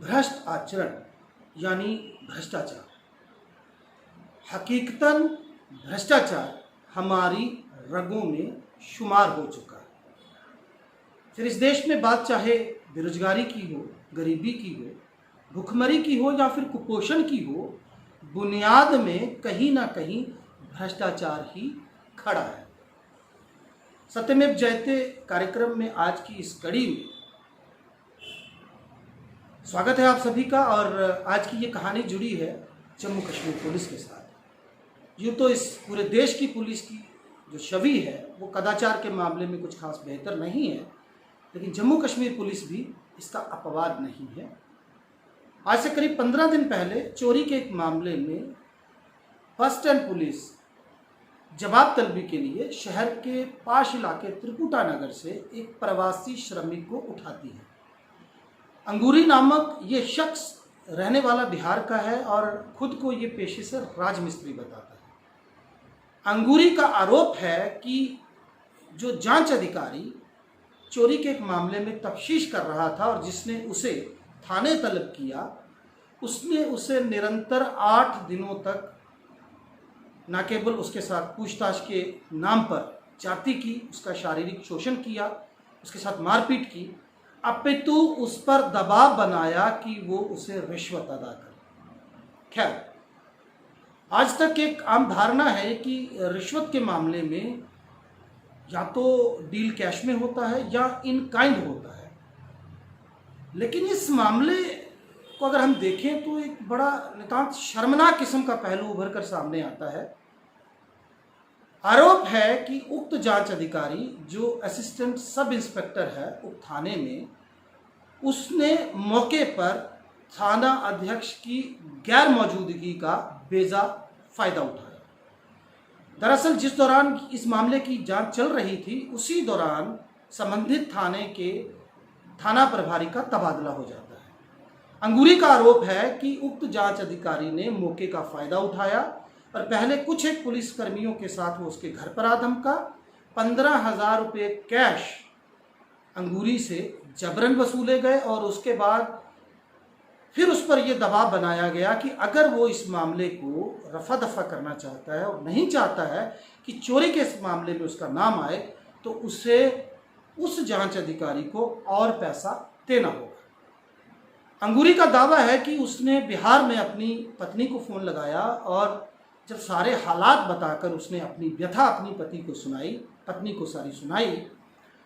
भ्रष्ट आचरण यानी भ्रष्टाचार। हकीकतन भ्रष्टाचार हमारी रगों में शुमार हो चुका है। फिर इस देश में बात चाहे बेरोजगारी की हो, गरीबी की हो, भुखमरी की हो या फिर कुपोषण की हो, बुनियाद में कहीं ना कहीं भ्रष्टाचार ही खड़ा है। सत्यमेव जयते कार्यक्रम में आज की इस कड़ी में स्वागत है आप सभी का। और आज की ये कहानी जुड़ी है जम्मू कश्मीर पुलिस के साथ। यूँ तो इस पूरे देश की पुलिस की जो छवि है वो कदाचार के मामले में कुछ खास बेहतर नहीं है, लेकिन जम्मू कश्मीर पुलिस भी इसका अपवाद नहीं है। आज से करीब 15 दिन पहले चोरी के एक मामले में फर्स्ट एंड पुलिस जवाब तलबी के लिए शहर के पाश इलाके त्रिकुटा नगर से एक प्रवासी श्रमिक को उठाती है। अंगूरी नामक ये शख्स रहने वाला बिहार का है और खुद को ये पेशे से राजमिस्त्री बताता है। अंगूरी का आरोप है कि जो जांच अधिकारी चोरी के एक मामले में तफ्तीश कर रहा था और जिसने उसे थाने तलब किया, उसने उसे निरंतर 8 दिनों तक न केवल उसके साथ पूछताछ के नाम पर जाति की, उसका शारीरिक शोषण किया, उसके साथ मारपीट की, अपितु उस पर दबाव बनाया कि वो उसे रिश्वत अदा करे। खैर, आज तक एक आम धारणा है कि रिश्वत के मामले में या तो डील कैश में होता है या इन काइंड होता है, लेकिन इस मामले को अगर हम देखें तो एक बड़ा नितांत शर्मनाक किस्म का पहलू उभर कर सामने आता है। आरोप है कि उक्त जांच अधिकारी जो असिस्टेंट सब इंस्पेक्टर है उक्त थाने में, उसने मौके पर थाना अध्यक्ष की गैर मौजूदगी का बेजा फायदा उठाया। दरअसल जिस दौरान इस मामले की जांच चल रही थी, उसी दौरान संबंधित थाने के थाना प्रभारी का तबादला हो जाता है। अंगूरी का आरोप है कि उक्त जांच अधिकारी ने मौके का फायदा उठाया और पहले कुछ एक पुलिस कर्मियों के साथ वो उसके घर पर आ धमका। 15,000 रुपये कैश अंगूरी से जबरन वसूले गए और उसके बाद फिर उस पर यह दबाव बनाया गया कि अगर वो इस मामले को रफा दफा करना चाहता है और नहीं चाहता है कि चोरी के इस मामले में उसका नाम आए, तो उसे उस जांच अधिकारी को और पैसा देना होगा। अंगूरी का दावा है कि उसने बिहार में अपनी पत्नी को फ़ोन लगाया और जब सारे हालात बताकर उसने अपनी व्यथा अपनी पत्नी को सारी सुनाई,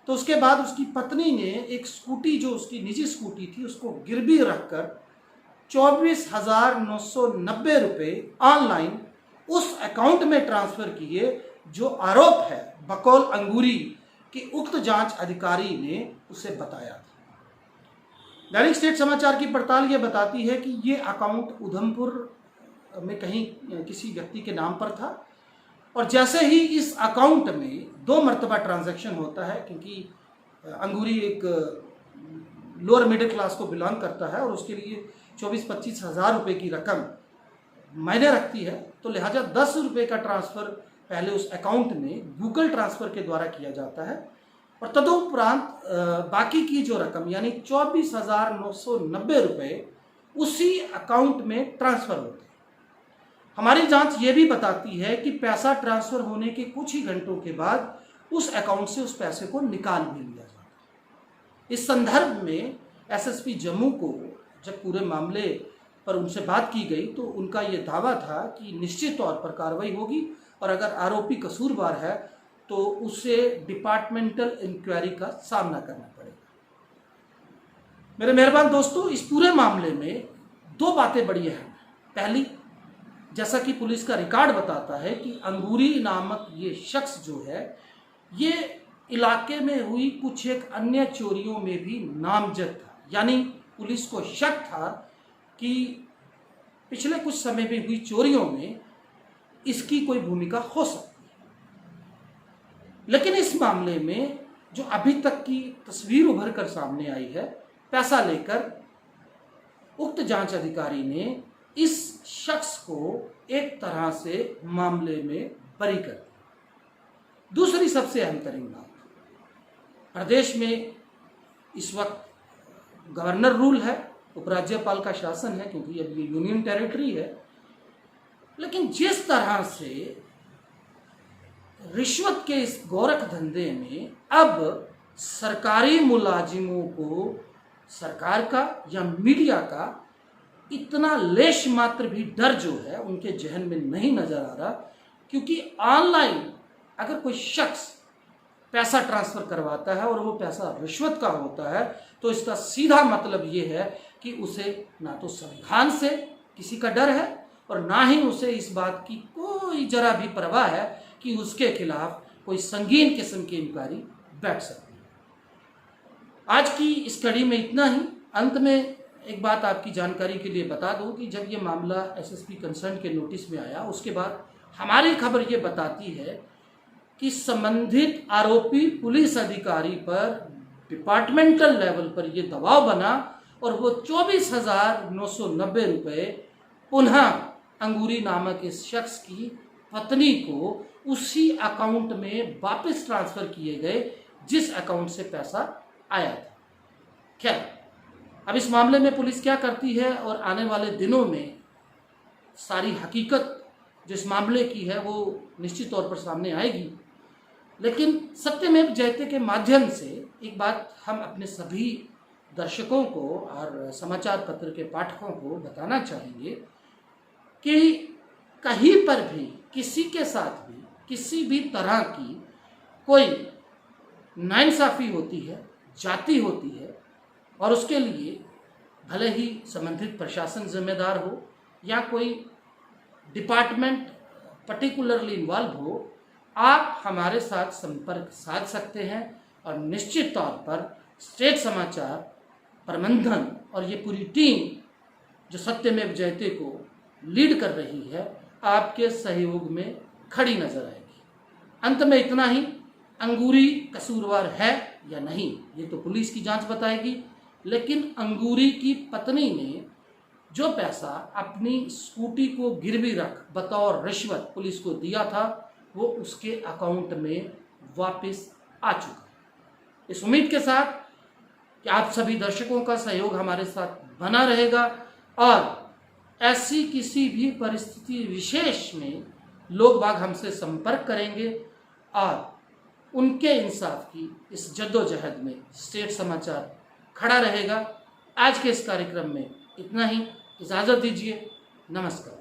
तो उसके बाद उसकी पत्नी ने एक स्कूटी जो उसकी निजी स्कूटी थी उसको गिरवी रखकर 24,990 रुपये ऑनलाइन उस अकाउंट में ट्रांसफ़र किए जो आरोप है बकौल अंगूरी कि उक्त जांच अधिकारी ने उसे बताया था। दैनिक स्टेट समाचार की पड़ताल ये बताती है कि ये अकाउंट उधमपुर में कहीं किसी व्यक्ति के नाम पर था और जैसे ही इस अकाउंट में 2 मरतबा ट्रांजैक्शन होता है, क्योंकि अंगूरी एक लोअर मिडिल क्लास को बिलोंग करता है और उसके लिए 24-25 हज़ार रुपये की रकम मायने रखती है, तो लिहाजा 10 रुपये का ट्रांसफ़र पहले उस अकाउंट में गूगल ट्रांसफ़र के द्वारा किया जाता है और तदुपरांत बाकी की जो रकम यानी 24,990 रुपये उसी अकाउंट में ट्रांसफ़र होते हैं। हमारी जांच ये भी बताती है कि पैसा ट्रांसफ़र होने के कुछ ही घंटों के बाद उस अकाउंट से उस पैसे को निकाल भी लिया जाता है। इस संदर्भ में एसएसपी जम्मू को जब पूरे मामले पर उनसे बात की गई तो उनका ये दावा था कि निश्चित तौर पर कार्रवाई होगी और अगर आरोपी कसूरवार है तो उसे डिपार्टमेंटल इंक्वायरी का सामना करना पड़ेगा। मेरे मेहरबान दोस्तों, इस पूरे मामले में 2 बातें बड़ी अहम हैं। पहली, जैसा कि पुलिस का रिकॉर्ड बताता है कि अंगूरी नामक ये शख्स जो है ये इलाके में हुई कुछ एक अन्य चोरियों में भी नामजद था, यानी पुलिस को शक था कि पिछले कुछ समय में हुई चोरियों में इसकी कोई भूमिका हो सकती है। लेकिन इस मामले में जो अभी तक की तस्वीर उभर कर सामने आई है, पैसा लेकर उक्त जांच अधिकारी ने इस शख्स को एक तरह से मामले में बरी कर दिया। दूसरी सबसे अहम तरीन बात, प्रदेश में इस वक्त गवर्नर रूल है उपराज्यपाल का शासन है, क्योंकि अब ये यूनियन टेरिटरी है। लेकिन जिस तरह से रिश्वत के इस गोरख धंधे में अब सरकारी मुलाजिमों को सरकार का या मीडिया का इतना लेश मात्र भी डर जो है उनके जहन में नहीं नजर आ रहा, क्योंकि ऑनलाइन अगर कोई शख्स पैसा ट्रांसफर करवाता है और वो पैसा रिश्वत का होता है तो इसका सीधा मतलब ये है कि उसे ना तो संविधान से किसी का डर है और ना ही उसे इस बात की कोई जरा भी परवाह है कि उसके खिलाफ कोई संगीन किस्म की इंक्वायरी बैठ सकती है। आज की इस कड़ी में इतना ही। अंत में एक बात आपकी जानकारी के लिए बता दूं कि जब ये मामला एसएसपी कंसर्न के नोटिस में आया, उसके बाद हमारी खबर ये बताती है कि संबंधित आरोपी पुलिस अधिकारी पर डिपार्टमेंटल लेवल पर ये दबाव बना और वो 24,990 रुपये पुनः अंगूरी नामक इस शख्स की पत्नी को उसी अकाउंट में वापस ट्रांसफर किए गए जिस अकाउंट से पैसा आया था। खैर, अब इस मामले में पुलिस क्या करती है और आने वाले दिनों में सारी हकीकत जो इस मामले की है वो निश्चित तौर पर सामने आएगी। लेकिन सत्यमेव जयते के माध्यम से एक बात हम अपने सभी दर्शकों को और समाचार पत्र के पाठकों को बताना चाहेंगे कि कहीं पर भी किसी के साथ भी किसी भी तरह की कोई नाइंसाफ़ी होती है, जाति होती है, और उसके लिए भले ही संबंधित प्रशासन जिम्मेदार हो या कोई डिपार्टमेंट पर्टिकुलरली इन्वॉल्व हो, आप हमारे साथ संपर्क साध सकते हैं और निश्चित तौर पर स्टेट समाचार प्रबंधन और ये पूरी टीम जो सत्यमेव जयते को लीड कर रही है आपके सहयोग में खड़ी नजर आएगी। अंत में इतना ही, अंगूरी कसूरवार है या नहीं ये तो पुलिस की जांच बताएगी, लेकिन अंगूरी की पत्नी ने जो पैसा अपनी स्कूटी को गिरवी रख बतौर रिश्वत पुलिस को दिया था वो उसके अकाउंट में वापस आ चुका है। इस उम्मीद के साथ कि आप सभी दर्शकों का सहयोग हमारे साथ बना रहेगा और ऐसी किसी भी परिस्थिति विशेष में लोग बाग हमसे संपर्क करेंगे और उनके इंसाफ की इस जद्दोजहद में स्टेट समाचार खड़ा रहेगा। आज के इस कार्यक्रम में इतना ही, इजाज़त दीजिए, नमस्कार।